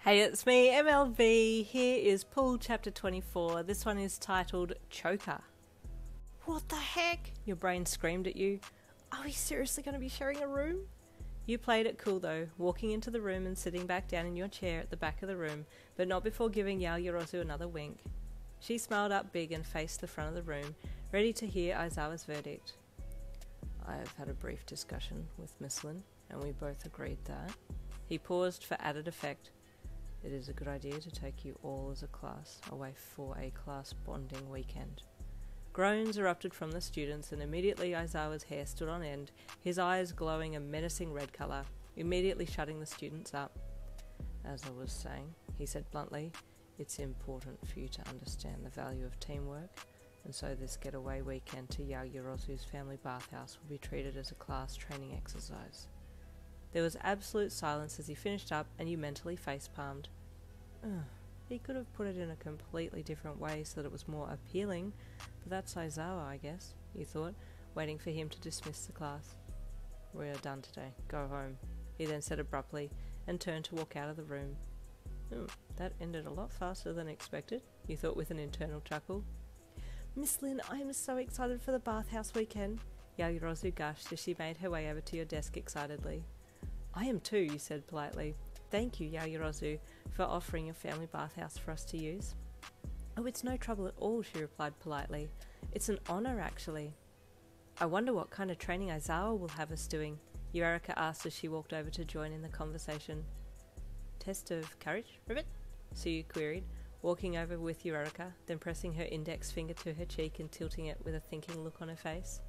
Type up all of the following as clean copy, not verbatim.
Hey, it's me, MLB. Here is Pool Chapter 24. This one is titled Choker. What the heck? Your brain screamed at you. Are we seriously going to be sharing a room? You played it cool though, walking into the room and sitting back down in your chair at the back of the room, but not before giving Yaoyorozu another wink. She smiled up big and faced the front of the room, ready to hear Aizawa's verdict. I have had a brief discussion with Miss Lin, and we both agreed that. He paused for added effect. It is a good idea to take you all as a class away for a class bonding weekend. Groans erupted from the students, and immediately Aizawa's hair stood on end, his eyes glowing a menacing red colour, immediately shutting the students up. As I was saying, he said bluntly, it's important for you to understand the value of teamwork, and so this getaway weekend to Yaoyorozu's family bathhouse will be treated as a class training exercise. There was absolute silence as he finished up, and you mentally face-palmed. He could have put it in a completely different way so that it was more appealing, but that's Aizawa, I guess, you thought, waiting for him to dismiss the class. We are done today. Go home, he then said abruptly, and turned to walk out of the room. That ended a lot faster than expected, you thought with an internal chuckle. Miss Lin, I am so excited for the bathhouse weekend, Yaoyorozu gushed as she made her way over to your desk excitedly. I am too, you said politely. Thank you, Yaoyorozu, for offering your family bathhouse for us to use. Oh, it's no trouble at all, she replied politely. It's an honour, actually. I wonder what kind of training Aizawa will have us doing, Yurika asked as she walked over to join in the conversation. Test of courage, Ribbit? Suyu queried, walking over with Yurika, then pressing her index finger to her cheek and tilting it with a thinking look on her face.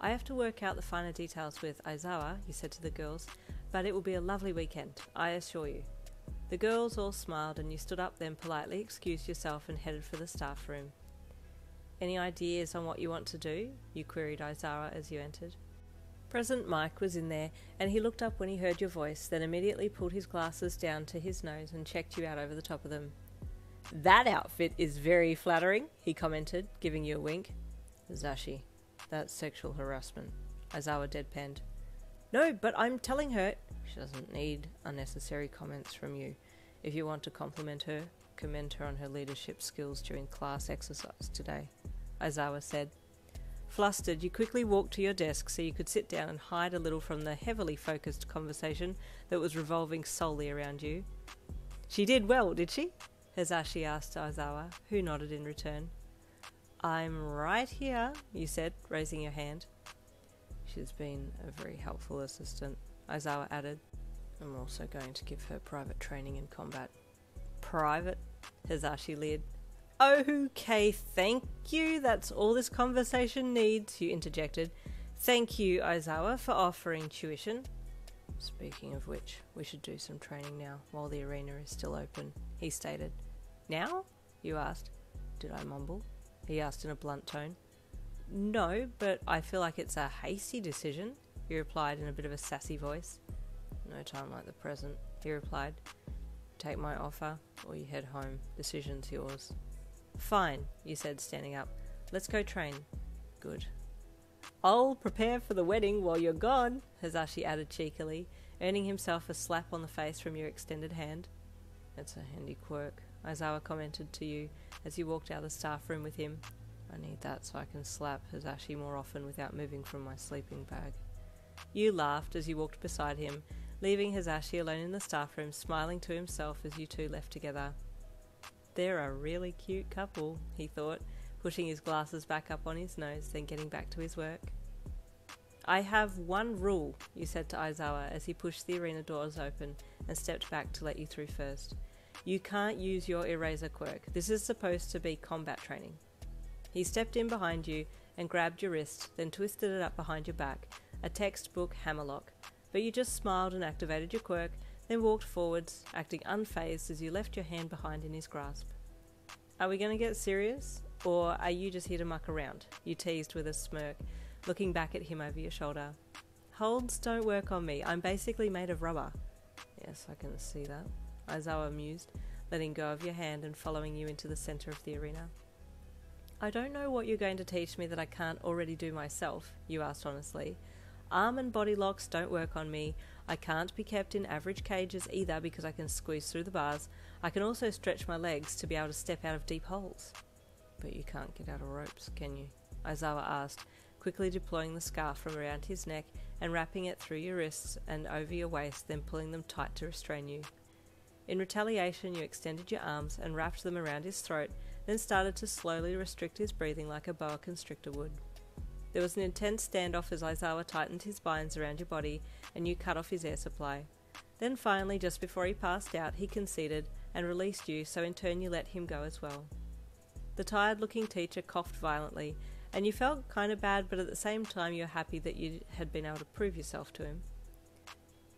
I have to work out the finer details with Aizawa, you said to the girls, but it will be a lovely weekend, I assure you. The girls all smiled and you stood up then politely excused yourself and headed for the staff room. Any ideas on what you want to do? You queried Aizawa as you entered. President Mike was in there and he looked up when he heard your voice, then immediately pulled his glasses down to his nose and checked you out over the top of them. That outfit is very flattering, he commented, giving you a wink. Zashi, that's sexual harassment, Aizawa deadpanned. No, but I'm telling her. She doesn't need unnecessary comments from you. If you want to compliment her, commend her on her leadership skills during class exercise today, Aizawa said. Flustered, you quickly walked to your desk so you could sit down and hide a little from the heavily focused conversation that was revolving solely around you. She did well, did she? Hazashi asked Aizawa, who nodded in return. I'm right here, you said, raising your hand. She's been a very helpful assistant, Aizawa added. I'm also going to give her private training in combat. Private? Hazashi leered. Okay, thank you. That's all this conversation needs, you interjected. Thank you, Aizawa, for offering tuition. Speaking of which, we should do some training now while the arena is still open, he stated. Now? You asked. Did I mumble? He asked in a blunt tone. No, but I feel like it's a hasty decision, he replied in a bit of a sassy voice. No time like the present, he replied. Take my offer, or you head home. Decision's yours. Fine, you said, standing up. Let's go train. Good. I'll prepare for the wedding while you're gone, Hazashi added cheekily, earning himself a slap on the face from your extended hand. It's a handy quirk, Aizawa commented to you as you walked out of the staff room with him. I need that so I can slap Hazashi more often without moving from my sleeping bag. You laughed as you walked beside him, leaving Hazashi alone in the staff room, smiling to himself as you two left together. They're a really cute couple, he thought, pushing his glasses back up on his nose, then getting back to his work. I have one rule, you said to Aizawa as he pushed the arena doors open and stepped back to let you through first. You can't use your eraser quirk. This is supposed to be combat training. He stepped in behind you and grabbed your wrist, then twisted it up behind your back, a textbook hammerlock. But you just smiled and activated your quirk, then walked forwards, acting unfazed as you left your hand behind in his grasp. Are we going to get serious? Or are you just here to muck around? You teased with a smirk, looking back at him over your shoulder. Holds don't work on me. I'm basically made of rubber. Yes, I can see that, Aizawa mused, letting go of your hand and following you into the centre of the arena. I don't know what you're going to teach me that I can't already do myself, you asked honestly. Arm and body locks don't work on me. I can't be kept in average cages either because I can squeeze through the bars. I can also stretch my legs to be able to step out of deep holes. But you can't get out of ropes, can you? Aizawa asked, quickly deploying the scarf from around his neck and wrapping it through your wrists and over your waist, then pulling them tight to restrain you. In retaliation, you extended your arms and wrapped them around his throat, then started to slowly restrict his breathing like a boa constrictor would. There was an intense standoff as Aizawa tightened his binds around your body and you cut off his air supply. Then finally, just before he passed out, he conceded and released you, so in turn you let him go as well. The tired-looking teacher coughed violently, and you felt kind of bad, but at the same time you were happy that you had been able to prove yourself to him.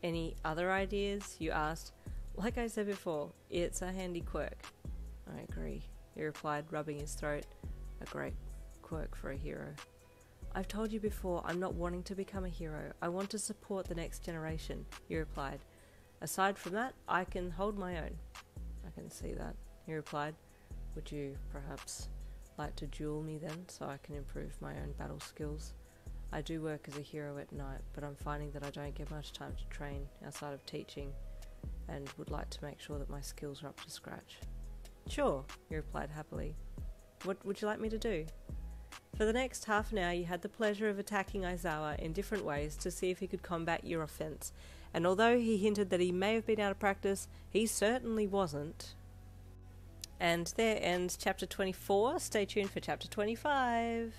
Any other ideas? You asked. Like I said before, it's a handy quirk. I agree, he replied, rubbing his throat. A great quirk for a hero. I've told you before, I'm not wanting to become a hero. I want to support the next generation, you replied. Aside from that, I can hold my own. I can see that, he replied. Would you perhaps like to duel me then, so I can improve my own battle skills? I do work as a hero at night, but I'm finding that I don't get much time to train outside of teaching, and would like to make sure that my skills are up to scratch. Sure, he replied happily. What would you like me to do? For the next half an hour you had the pleasure of attacking Aizawa in different ways to see if he could combat your offence, and although he hinted that he may have been out of practice, he certainly wasn't. And there ends chapter 24. Stay tuned for chapter 25.